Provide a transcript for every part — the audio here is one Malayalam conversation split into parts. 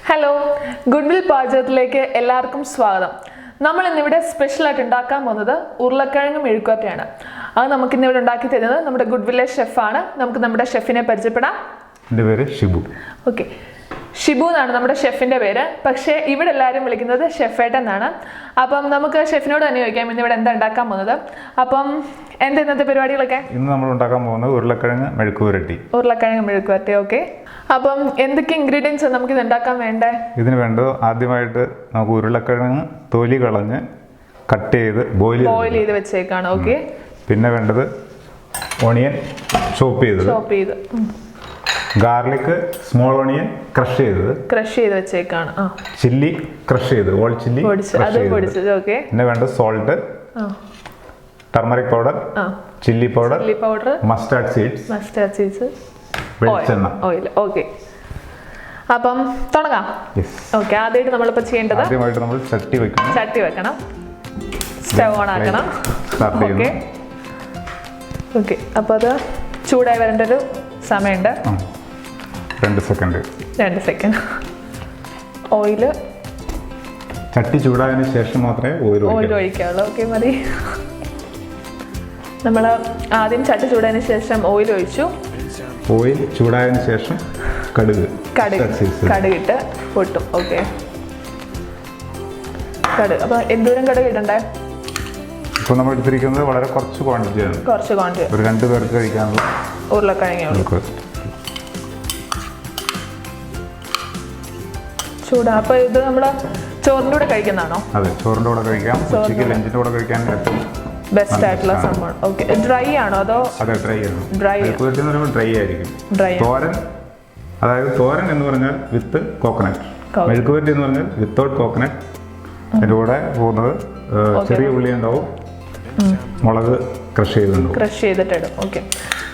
Hello, Goodwill പാചകത്തിലേക്ക് എല്ലാവർക്കും സ്വാഗതം. നമ്മൾ ഇന്നിവിടെ സ്പെഷ്യൽ ആയിട്ട് ഉണ്ടാക്കാൻ പോകുന്നത് ഉരുളക്കിഴങ്ങ് മെഴുക്കുവരട്ടിയാണ്. അത് നമുക്ക് ഇന്നിവിടെ ഉണ്ടാക്കി തരുന്നത് നമ്മുടെ ഗുഡ്വില്ലെ ഷെഫാണ്. നമുക്ക് നമ്മുടെ ഷെഫിനെ പരിചയപ്പെടാം. എൻ്റെ പേര് ഷിബു. ഓക്കെ, ഷിബു എന്നാണ് നമ്മുടെ ഷെഫിൻ്റെ പേര്. പക്ഷേ ഇവിടെ എല്ലാവരും വിളിക്കുന്നത് ഷെഫേട്ടൻ എന്നാണ്. അപ്പം നമുക്ക് ഷെഫിനോട് തന്നെ ചോദിക്കാം ഇന്ന് ഇവിടെ എന്താ ഉണ്ടാക്കാൻ പോകുന്നത്. അപ്പം എന്താ ഇന്നത്തെ പരിപാടികളൊക്കെ? ഇന്ന് നമ്മൾ ഉണ്ടാക്കാൻ പോകുന്നത് ഉരുളക്കിഴങ്ങ് മെഴുക്കുവരട്ടി. ഉരുളക്കിഴങ്ങ് മെഴുക്കുവരട്ടി. ഓക്കെ, അപ്പം എന്തൊക്കെ ഇൻഗ്രീഡിയൻസ് നമുക്ക് ഇത് ഉണ്ടാക്കാൻ വേണ്ടേ? ഇതിന് വേണ്ടത് ആദ്യമായിട്ട് നമുക്ക് ഉരുളക്കിഴങ്ങ് തൊലി കളഞ്ഞ് കട്ട് ചെയ്ത് ബോയിൽ ചെയ്ത് വെച്ചേക്കാണ്. ഓക്കെ, പിന്നെ വേണ്ടത് ഓണിയൻ ചോപ്പ് ചെയ്ത്, ഗാർലിക് സ്മോൾ ഓണിയൻ ക്രഷ് ചെയ്ത് വെച്ചേക്കാണ്. ചില്ലി ക്രഷ് ചെയ്ത്, ഓൾ ചില്ലി ഓക്കെ. പിന്നെ വേണ്ടത് salt, turmeric powder, chilli powder, mustard seeds, വെളിച്ചെണ്ണ, ഓയിൽ. ഓക്കെ, അപ്പം തുടങ്ങാം. ഓക്കെ, ആദ്യമായിട്ട് നമ്മളിപ്പോൾ ചെയ്യേണ്ടത് നമ്മൾ ചട്ടി വെക്കണം, സ്റ്റവ് ഓൺ ആക്കണം. ഓക്കെ ഓക്കെ, അപ്പോൾ അത് ചൂടായി വരേണ്ട ഒരു സമയമുണ്ട്. 2 സെക്കൻഡ്. ഓയിൽ ചട്ടി ചൂടായതിനു ശേഷം മാത്രമേ ഓയിൽ ഒഴിക്കാവുള്ളൂ. ഓക്കെ, മതി. നമ്മൾ ആദ്യം ചട്ടി ചൂടായതിനു ശേഷം ഓയിൽ ഒഴിച്ചു. ഓയിൽ ചൂടായതിനു ശേഷം കടുകിട്ട് പൊട്ടും. ഓക്കെ, കടുക്. അപ്പോൾ എന്തോരം കടുക് ഇടണ്ടേ? ഇപ്പോൾ നമ്മൾ എടുത്തിരിക്കുന്നത് വളരെ കുറച്ച് ക്വാണ്ടിറ്റിയാണ്. ഒരു 2 പേർക്ക് കഴിക്കാനുള്ള ഉരുളക്കിഴങ്ങ് ചൂടാ. അപ്പോൾ ഇത് നമ്മൾ ചോറിൻ്റെ കൂടെ കഴിക്കുന്നതാണോ? അതെ, ചോറിൻ്റെ കൂടെ കഴിക്കാം, ഉച്ചയ്ക്ക് ലഞ്ചിൻ്റെ കൂടെ കഴിക്കാൻ ബെസ്റ്റ് ആയിട്ടുള്ള സംഭവം. ഓക്കെ, ഡ്രൈ ആണോ അതോ? അതെ, ഡ്രൈ ആണ്. ഡ്രൈ ആയിരിക്കും. തോരൻ, അതായത് തോരൻ എന്ന് പറഞ്ഞാൽ വിത്ത് കോക്കനട്ട്, മെഴുക്കുവരട്ടി എന്ന് പറഞ്ഞാൽ വിത്തൗട്ട് കോക്കനട്ട്. അതിൻ്റെ കൂടെ പോകുന്നത് ചെറിയ ഉള്ളി ഉണ്ടാവും, മുളക് ക്രഷ് ചെയ്തിട്ടിടും. ഓക്കെ,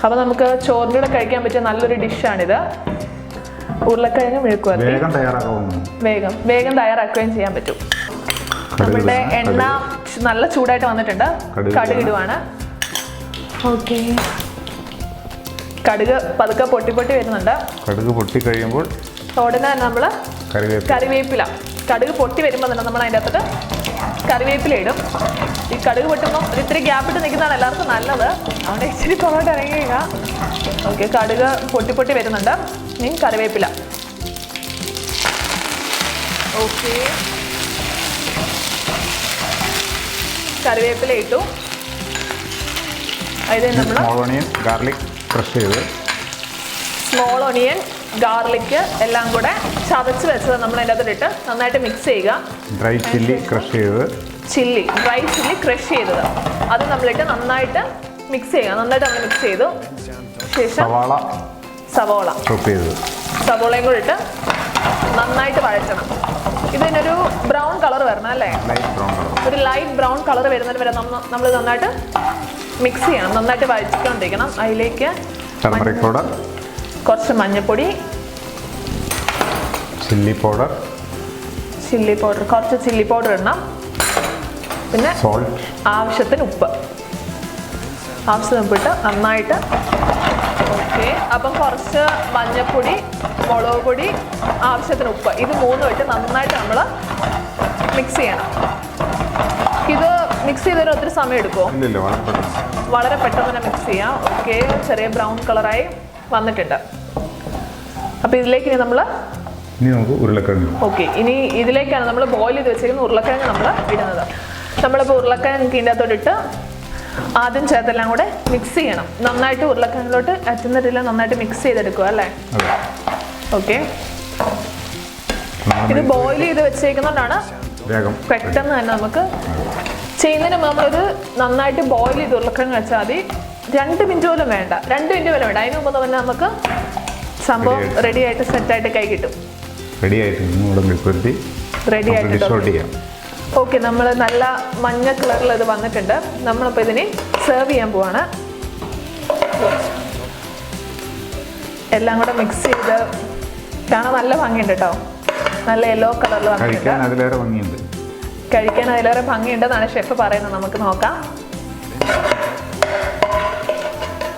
അപ്പോൾ നമുക്ക് ചോറിൻ്റെ കൂടെ കഴിക്കാൻ പറ്റിയ നല്ലൊരു ഡിഷാണിത്, ഉരുളക്കിഴങ്ങ് മെഴുക്കുവരട്ടി. വേഗം തയ്യാറാക്കുകയും ചെയ്യാൻ പറ്റും. നമ്മുടെ എണ്ണ നല്ല ചൂടായിട്ട് വന്നിട്ടുണ്ട്. കടുക് ഇടുവാണ്. ഓക്കെ, കടുക് പതുക്കെ പൊട്ടി വരുന്നുണ്ട്. കടുക് പൊട്ടി കഴിയുമ്പോൾ ഉടനെ തന്നെ നമ്മൾ കറിവേപ്പില, കടുക് പൊട്ടി വരുമ്പോൾ തന്നെ നമ്മൾ അതിൻ്റെ അകത്തോട്ട് കറിവേപ്പില ഇടും. ഈ കടുക് പൊട്ടുമ്പോൾ ഒരു ഇത്തിരി ഗ്യാപ്പ് ഇട്ട് നിൽക്കുന്നതാണ് എല്ലാവർക്കും നല്ലത്. അവിടെ ഇച്ചിരി പുറകോട്ട് ഇറങ്ങിയില്ല. ഓക്കെ, കടുക് പൊട്ടി വരുന്നുണ്ട്. ഇനി കറിവേപ്പില. ഓക്കെ, കറിവേപ്പില ഇട്ടു. അതിൽ നമ്മൾ സ്മോൾ ഓണിയൻ, ഗാർലിക് എല്ലാം കൂടെ ചതച്ച് വെച്ചത് നമ്മൾ അതിൻ്റെ അകത്തിട്ട് നന്നായിട്ട് മിക്സ് ചെയ്യുക. ഡ്രൈ ചില്ലി ക്രഷ് ചെയ്തത് അത് നമ്മളിട്ട് നന്നായിട്ട് മിക്സ് ചെയ്യുക. നന്നായിട്ട് നമ്മൾ മിക്സ് ചെയ്തു ശേഷം സവോളയും കൂടെ ഇട്ട് നന്നായിട്ട് വഴറ്റണം. ഇതിനൊരു ബ്രൗൺ കളർ വരണം അല്ലേ? ഒരു ലൈറ്റ് ബ്രൗൺ കളർ വരുന്നതിന് വരെ നമ്മൾ നന്നായിട്ട് മിക്സ് ചെയ്യണം, നന്നായിട്ട് വഴറ്റിക്കൊണ്ടിരിക്കണം. അതിലേക്ക് കുറച്ച് മഞ്ഞൾപ്പൊടി, ചില്ലി പൗഡർ, കുറച്ച് ചില്ലി പൗഡർ ഇടണം. പിന്നെ ആവശ്യത്തിന് ഉപ്പ് ഇട്ട് നന്നായിട്ട്. ഓക്കെ, അപ്പം കുറച്ച് മഞ്ഞൾപ്പൊടി, മുളക് പൊടി, ആവശ്യത്തിന് ഉപ്പ്, ഇത് 3 ഇട്ട് നന്നായിട്ട് നമ്മൾ മിക്സ് ചെയ്യണം. ഇത് മിക്സ് ചെയ്തതിന് ഒത്തിരി സമയം എടുക്കുമോ? വളരെ പെട്ടെന്ന് തന്നെ മിക്സ് ചെയ്യാം. ഓക്കെ, ചെറിയ ബ്രൗൺ കളറായി വന്നിട്ടുണ്ട്. അപ്പോൾ ഇതിലേക്ക് ഇനി നമ്മൾ ഓക്കെ, ഇനി ഇതിലേക്കാണ് നമ്മൾ ബോയിൽ ചെയ്ത് വെച്ചിരിക്കുന്ന ഉരുളക്കിഴങ്ങ് നമ്മൾ ഇടുന്നത്. നമ്മളിപ്പോൾ ഉരുളക്കിഴങ്ങ് ഇതിൻ്റെ അകത്തോട്ടിട്ട് ആദ്യം ചേർത്തെല്ലാം കൂടെ മിക്സ് ചെയ്യണം. നന്നായിട്ട് ഉരുളക്കിഴങ്ങിലോട്ട് അറ്റുന്നിട്ടില്ല, നന്നായിട്ട് മിക്സ് ചെയ്തെടുക്കുക അല്ലേ? ഓക്കെ, ഇത് ബോയിൽ ചെയ്ത് വെച്ചേക്കുന്നതുകൊണ്ടാണ് പെട്ടെന്ന് തന്നെ നമുക്ക് ചെയ്യുന്നതിന് നമ്മളൊരു നന്നായിട്ട് ബോയിൽ ചെയ്ത് ഉരുളക്കിഴങ്ങ് വെച്ചാൽ മതി. 2 മിനിറ്റ് പോലും വേണ്ട. അതിന് മുമ്പ് തന്നെ നമുക്ക് സംഭവം റെഡി ആയിട്ട് സെറ്റായിട്ട് കൈ കിട്ടും. റെഡി ആയിട്ട്. ഓക്കെ, നമ്മൾ നല്ല മഞ്ഞ കളറിൽ ഇത് വന്നിട്ടുണ്ട്. നമ്മളിപ്പോൾ ഇതിനെ സെർവ് ചെയ്യാൻ പോവാണ്. എല്ലാം കൂടെ മിക്സ് ചെയ്ത് കാണാൻ നല്ല ഭംഗിയുണ്ട് കേട്ടോ. നല്ല യെല്ലോ കളറിൽ വന്നിട്ടുണ്ട്. കഴിക്കാൻ അതിലേറെ ഭംഗിയുണ്ടെന്നാണ് ഷെഫ് പറയുന്നത്. നമുക്ക് നോക്കാം.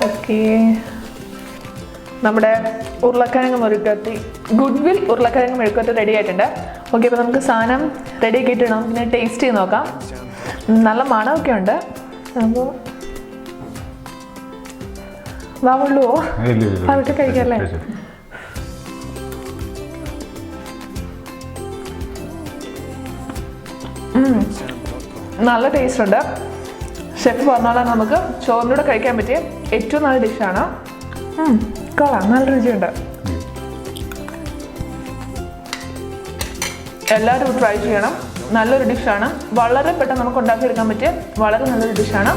ഓക്കെ, നമ്മുടെ ഉരുളക്കിഴങ്ങ് മെഴുക്കുവരട്ടി ഗുഡ്വിൽ ഉരുളക്കിഴങ്ങ് മെഴുക്കുവരട്ടി റെഡി ആയിട്ടുണ്ട്. ഓക്കെ, അപ്പോൾ നമുക്ക് സാധനം റെഡി ആക്കിയിട്ട് നമുക്കിങ്ങനെ ടേസ്റ്റ് ചെയ്ത് നോക്കാം. നല്ല മണമൊക്കെ ഉണ്ട്. അപ്പോൾ വാവുള്ളുവോ? അതൊക്കെ കഴിക്കാമല്ലേ? നല്ല ടേസ്റ്റ് ഉണ്ട്. ഷെഫ് പറഞ്ഞാൽ നമുക്ക് ചോറിനൂടെ കഴിക്കാൻ പറ്റിയ ഏറ്റവും നല്ല ഡിഷാണ്. കൊള്ളാം, നല്ല രുചിയുണ്ട്. എല്ലാവരും ട്രൈ ചെയ്യണം. നല്ലൊരു ഡിഷാണ്. വളരെ പെട്ടെന്ന് നമുക്ക് ഉണ്ടാക്കിയെടുക്കാൻ പറ്റിയ വളരെ നല്ലൊരു ഡിഷാണ്.